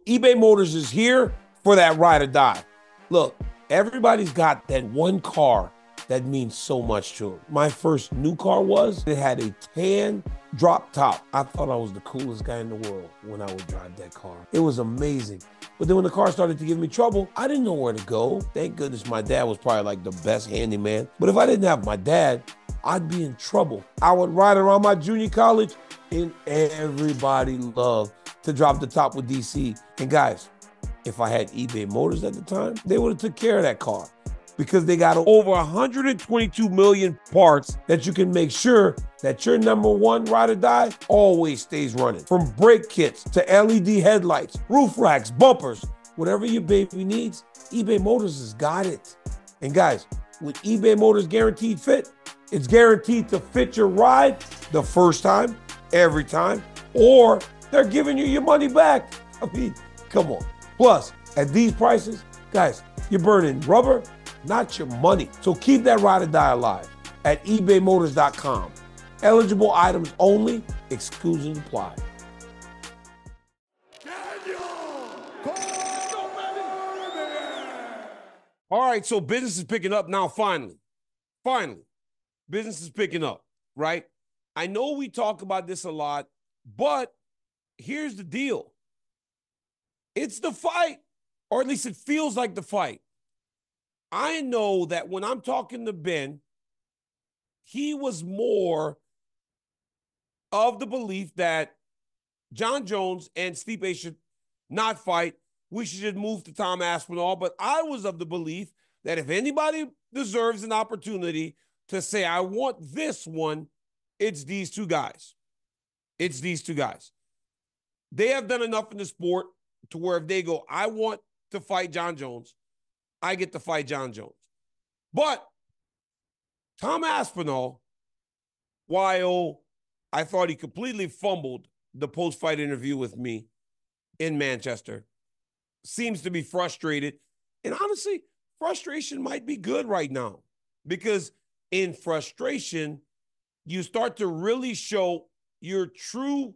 eBay Motors is here for that ride or die. Look, everybody's got that one car that means so much to them. My first new car it had a tan drop top. I thought I was the coolest guy in the world when I would drive that car. It was amazing. But then when the car started to give me trouble, I didn't know where to go. Thank goodness my dad was probably like the best handyman. But if I didn't have my dad, I'd be in trouble. I would ride around my junior college and everybody loved to drop the top with DC. And guys, if I had eBay Motors at the time, they would have took care of that car because they got over 122 million parts that you can make sure that your number one ride or die always stays running. From brake kits to LED headlights, roof racks, bumpers, whatever your baby needs, eBay Motors has got it. And guys, with eBay Motors Guaranteed Fit, it's guaranteed to fit your ride the first time, every time, or they're giving you your money back. I mean, come on. Plus, at these prices, guys, you're burning rubber, not your money. So keep that ride or die alive at ebaymotors.com. Eligible items only, exclusions apply. All right, so business is picking up now, finally. Finally, business is picking up, right? I know we talk about this a lot, but here's the deal. It's the fight, or at least it feels like the fight. I know that when I'm talking to Ben, he was more of the belief that Jon Jones and Stipe should not fight. We should just move to Tom Aspinall. But I was of the belief that if anybody deserves an opportunity to say, I want this one, it's these two guys. It's these two guys. They have done enough in the sport to where if they go, I want to fight Jon Jones, I get to fight Jon Jones. But Tom Aspinall, while I thought he completely fumbled the post-fight interview with me in Manchester, seems to be frustrated. And honestly, frustration might be good right now because in frustration, you start to really show your true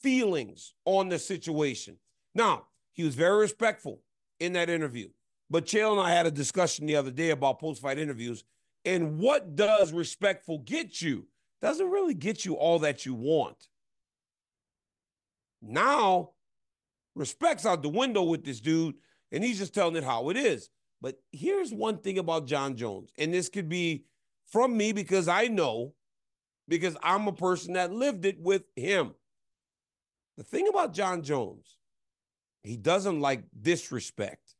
feelings on the situation. Now, he was very respectful in that interview, but Chael and I had a discussion the other day about post-fight interviews, and what does respectful get you? Doesn't really get you all that you want. Now, respect's out the window with this dude, and he's just telling it how it is. But here's one thing about Jon Jones, and this could be from me because I know, because I'm a person that lived it with him. The thing about Jon Jones, he doesn't like disrespect.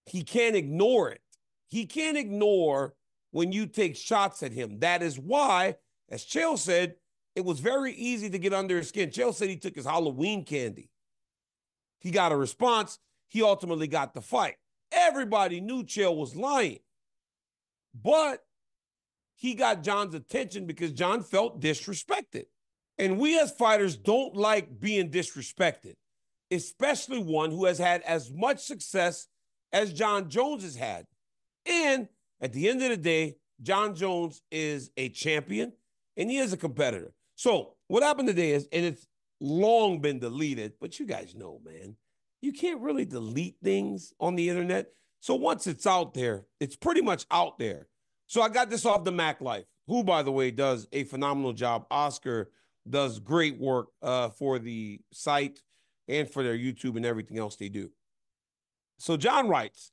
He can't ignore it. He can't ignore when you take shots at him. That is why, as Chael said, it was very easy to get under his skin. Chael said he took his Halloween candy. He got a response. He ultimately got the fight. Everybody knew Chael was lying. But he got Jon's attention because Jon felt disrespected. And we as fighters don't like being disrespected, especially one who has had as much success as Jon Jones has had. And at the end of the day, Jon Jones is a champion and he is a competitor. So what happened today is, and it's long been deleted, but you guys know, man, you can't really delete things on the internet. So once it's out there, it's pretty much out there. So I got this off the Mac Life, who, by the way, does a phenomenal job. Oscar does great work for the site and for their YouTube and everything else they do. So Jon writes,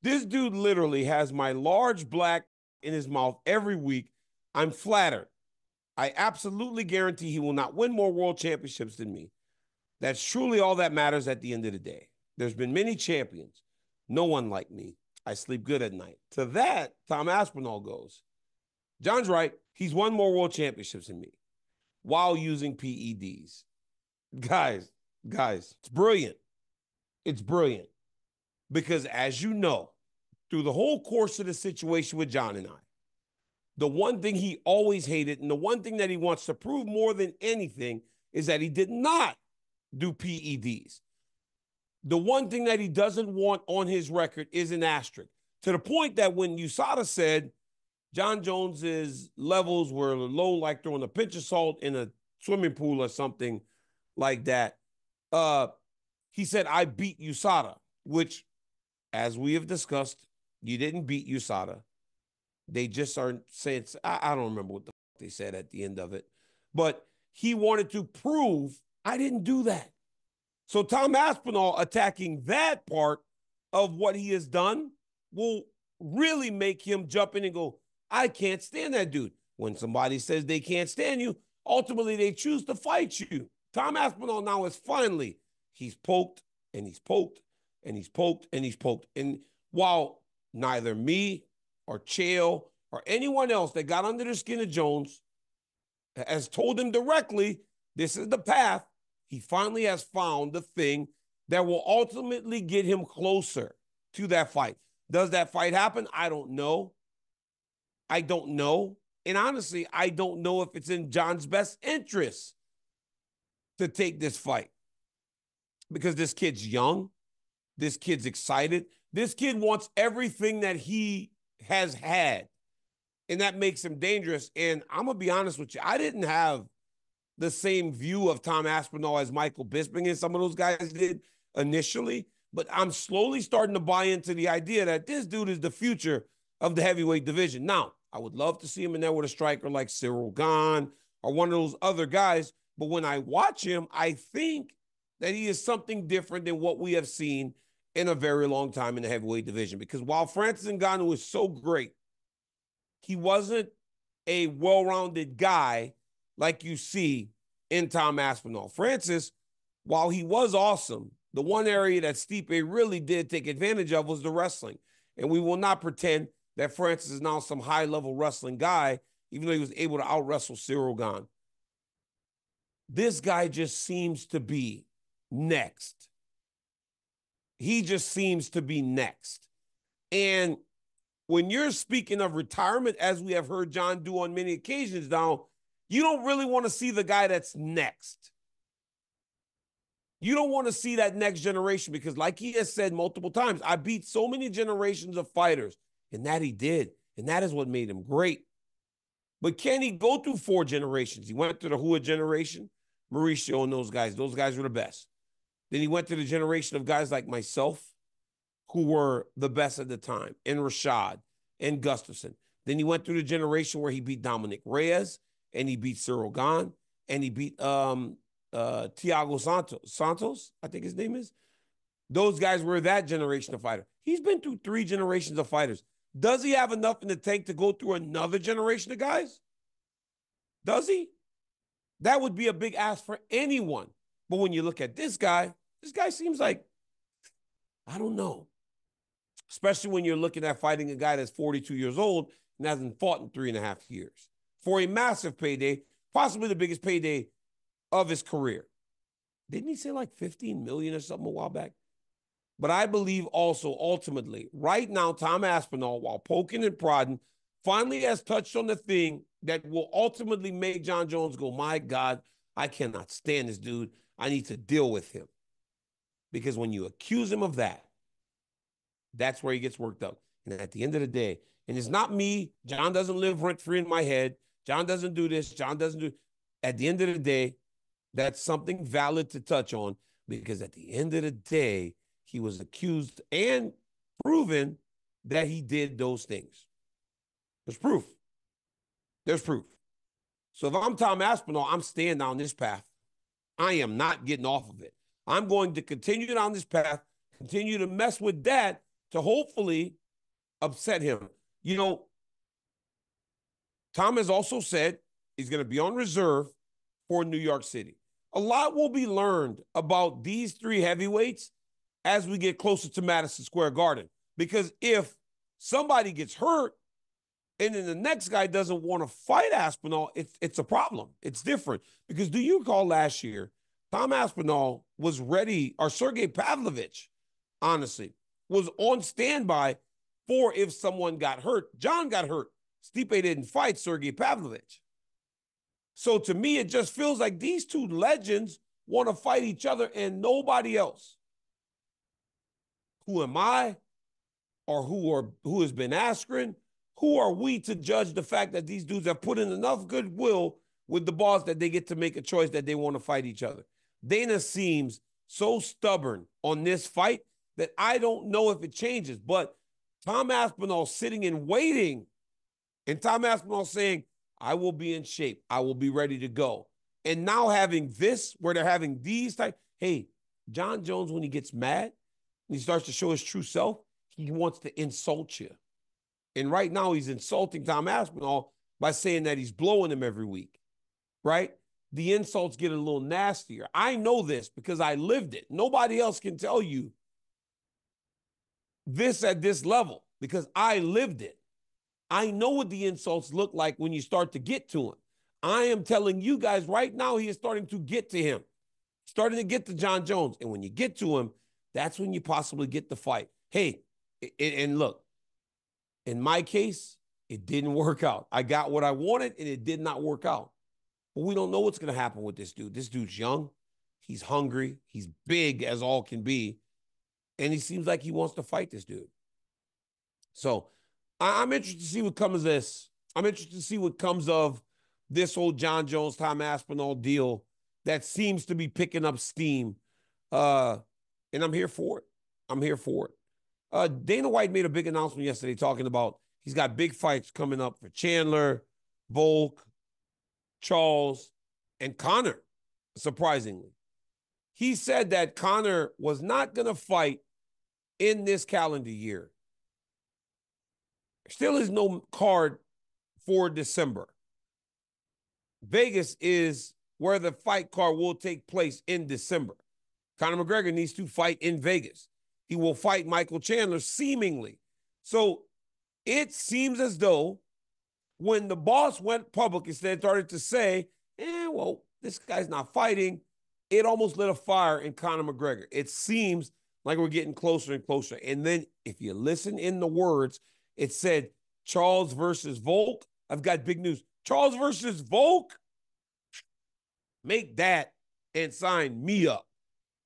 this dude literally has my large black in his mouth every week. I'm flattered. I absolutely guarantee he will not win more world championships than me. That's truly all that matters at the end of the day. There's been many champions. No one like me. I sleep good at night. To that, Tom Aspinall goes, Jon's right. He's won more world championships than me while using PEDs. Guys, it's brilliant. It's brilliant. Because as you know, through the whole course of the situation with Jon and I, the one thing he always hated and the one thing that he wants to prove more than anything is that he did not do PEDs. The one thing that he doesn't want on his record is an asterisk, to the point that when USADA said Jon Jones's levels were low, like throwing a pinch of salt in a swimming pool or something like that, uh, he said, I beat USADA, which, as we have discussed, you didn't beat USADA. They just are saying, I don't remember what the fuck they said at the end of it, but he wanted to prove I didn't do that. So Tom Aspinall attacking that part of what he has done will really make him jump in and go, I can't stand that dude. When somebody says they can't stand you, ultimately they choose to fight you. Tom Aspinall now is finally, he's poked and he's poked and he's poked and he's poked. And while neither me or Chael or anyone else that got under the skin of Jones has told him directly, this is the path, he finally has found the thing that will ultimately get him closer to that fight. Does that fight happen? I don't know. I don't know. And honestly, I don't know if it's in John's best interest to take this fight. Because this kid's young. This kid's excited. This kid wants everything that he has had. And that makes him dangerous. And I'm going to be honest with you. I didn't have the same view of Tom Aspinall as Michael Bisping and some of those guys did initially. But I'm slowly starting to buy into the idea that this dude is the future of the heavyweight division. Now, I would love to see him in there with a striker like Cyril Gane or one of those other guys. But when I watch him, I think that he is something different than what we have seen in a very long time in the heavyweight division. Because while Francis Ngannou is so great, he wasn't a well-rounded guy like you see in Tom Aspinall. Francis, while he was awesome, the one area that Stipe really did take advantage of was the wrestling. And we will not pretend that Francis is now some high-level wrestling guy, even though he was able to out-wrestle Cyril Gane. This guy just seems to be next. He just seems to be next. And when you're speaking of retirement, as we have heard John do on many occasions now, you don't really want to see the guy that's next. You don't want to see that next generation because, like he has said multiple times, I beat so many generations of fighters, and that he did. And that is what made him great. But can he go through 4 generations? He went through the Hua generation, Mauricio and those guys. Those guys were the best. Then he went to the generation of guys like myself, who were the best at the time, and Rashad and Gustafsson. Then he went through the generation where he beat Dominic Reyes, and he beat Cyril Gane, and he beat Thiago Santos, I think his name is. Those guys were that generation of fighter. He's been through 3 generations of fighters. Does he have enough in the tank to go through another generation of guys? Does he? That would be a big ask for anyone. But when you look at this guy seems like, I don't know. Especially when you're looking at fighting a guy that's 42 years old and hasn't fought in 3.5 years. For a massive payday, possibly the biggest payday of his career. Didn't he say like 15 million or something a while back? But I believe also, ultimately, right now, Tom Aspinall, while poking and prodding, finally has touched on the thing that will ultimately make John Jones go, my God, I cannot stand this dude. I need to deal with him. Because when you accuse him of that, that's where he gets worked up. And at the end of the day, and it's not me, John doesn't live rent-free in my head. John doesn't do this. John doesn't do. At the end of the day, that's something valid to touch on because at the end of the day, he was accused and proven that he did those things. There's proof. There's proof. So if I'm Tom Aspinall, I'm staying down this path. I am not getting off of it. I'm going to continue down this path, continue to mess with that to hopefully upset him. You know, Tom has also said he's going to be on reserve for New York City. A lot will be learned about these 3 heavyweights as we get closer to Madison Square Garden. Because if somebody gets hurt and then the next guy doesn't want to fight Aspinall, it's a problem. It's different. Because do you recall last year, Tom Aspinall was ready, or Sergey Pavlovich, honestly, was on standby for if someone got hurt. John got hurt. Stipe didn't fight Sergey Pavlovich. So to me, it just feels like these 2 legends want to fight each other and nobody else. Who am I? Or who has been Askren? Who are we to judge the fact that these dudes have put in enough goodwill with the boss that they get to make a choice that they want to fight each other? Dana seems so stubborn on this fight that I don't know if it changes. But Tom Aspinall sitting and waiting, and Tom Aspinall saying, I will be in shape. I will be ready to go. And now having this, where they're having these type, hey, John Jones, when he gets mad, when he starts to show his true self, he wants to insult you. And right now he's insulting Tom Aspinall by saying that he's blowing him every week, right? The insults get a little nastier. I know this because I lived it. Nobody else can tell you this at this level because I lived it. I know what the insults look like when you start to get to him. I am telling you guys right now, he is starting to get to him, starting to get to John Jones. And when you get to him, that's when you possibly get the fight. Hey, and look, in my case, it didn't work out. I got what I wanted, and it did not work out. But we don't know what's going to happen with this dude. This dude's young. He's hungry. He's big as all can be. And he seems like he wants to fight this dude. So I'm interested to see what comes of this. I'm interested to see what comes of this whole John Jones, Tom Aspinall deal that seems to be picking up steam. And I'm here for it. I'm here for it. Dana White made a big announcement yesterday talking about he's got big fights coming up for Chandler, Volk, Charles, and Conor, surprisingly. He said that Conor was not going to fight in this calendar year. Still is no card for December. Vegas is where the fight card will take place in December. Conor McGregor needs to fight in Vegas. He will fight Michael Chandler, seemingly. So it seems as though when the boss went public and started to say, well, this guy's not fighting, it almost lit a fire in Conor McGregor. It seems like we're getting closer and closer. And then if you listen in the words, it said Charles versus Volk. I've got big news. Charles versus Volk? Make that and sign me up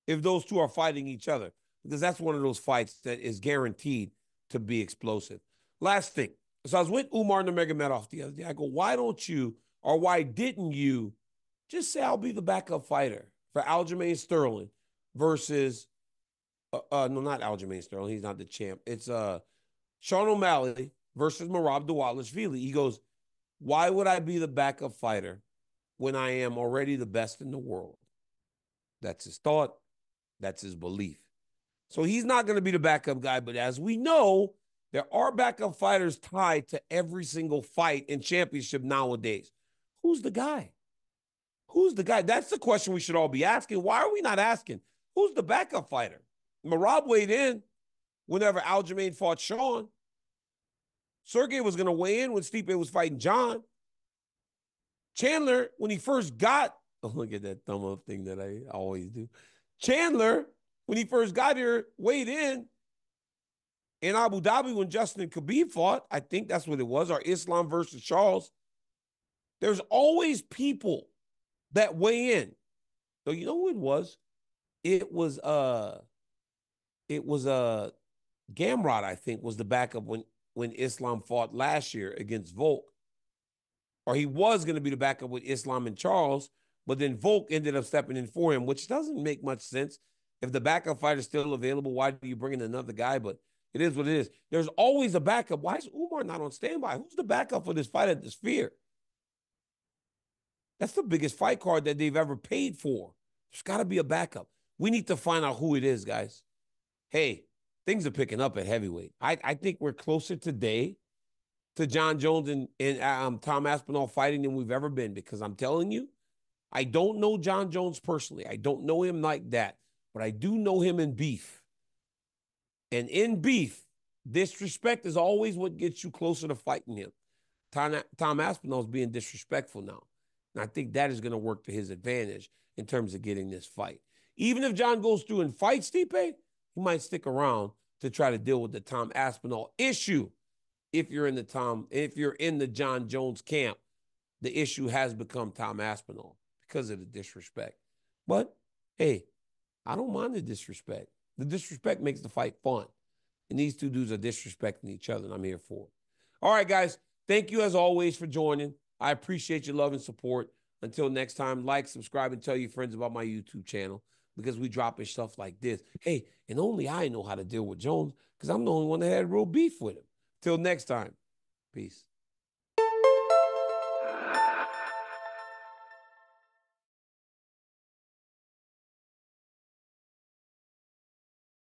if those two are fighting each other, because that's one of those fights that is guaranteed to be explosive. Last thing. So I was with Umar Nurmagomedov the other day. I go, why don't you, or why didn't you just say I'll be the backup fighter for Aljamain Sterling versus, no, not Aljamain Sterling. He's not the champ. It's Sean O'Malley versus Merab Dvalishvili. He goes, why would I be the backup fighter when I am already the best in the world? That's his thought. That's his belief. So he's not going to be the backup guy, but as we know, there are backup fighters tied to every single fight in championship nowadays. Who's the guy? Who's the guy? That's the question we should all be asking. Why are we not asking? Who's the backup fighter? Merab weighed in whenever Aljamain fought Sean. Sergey was going to weigh in when Stipe was fighting John. Chandler, when he first got, oh, look at that thumb up thing that I always do. Chandler, when he first got here, weighed in Abu Dhabi when Justin and Khabib fought. I think that's what it was, or Islam versus Charles. There's always people that weigh in. So you know who it was? It was Gamrot, I think, was the backup when Islam fought last year against Volk. Or he was going to be the backup with Islam and Charles, but then Volk ended up stepping in for him, which doesn't make much sense. If the backup fighter is still available, why do you bring in another guy? But it is what it is. There's always a backup. Why is Umar not on standby? Who's the backup for this fight at the Sphere? That's the biggest fight card that they've ever paid for. There's got to be a backup. We need to find out who it is, guys. Hey, things are picking up at heavyweight. I think we're closer today to John Jones and Tom Aspinall fighting than we've ever been, because I'm telling you, I don't know John Jones personally. I don't know him like that, but I do know him in beef. And in beef, disrespect is always what gets you closer to fighting him. Tom Aspinall is being disrespectful now. And I think that is going to work to his advantage in terms of getting this fight. Even if John goes through and fights Stipe, he might stick around to try to deal with the Tom Aspinall issue. If you're in the John Jones camp, the issue has become Tom Aspinall because of the disrespect. But hey, I don't mind the disrespect. The disrespect makes the fight fun. And these two dudes are disrespecting each other, and I'm here for it. All right, guys. Thank you, as always, for joining. I appreciate your love and support. Until next time, like, subscribe, and tell your friends about my YouTube channel. because we dropping stuff like this. Hey, and only I know how to deal with Jones because I'm the only one that had real beef with him. Till next time. Peace.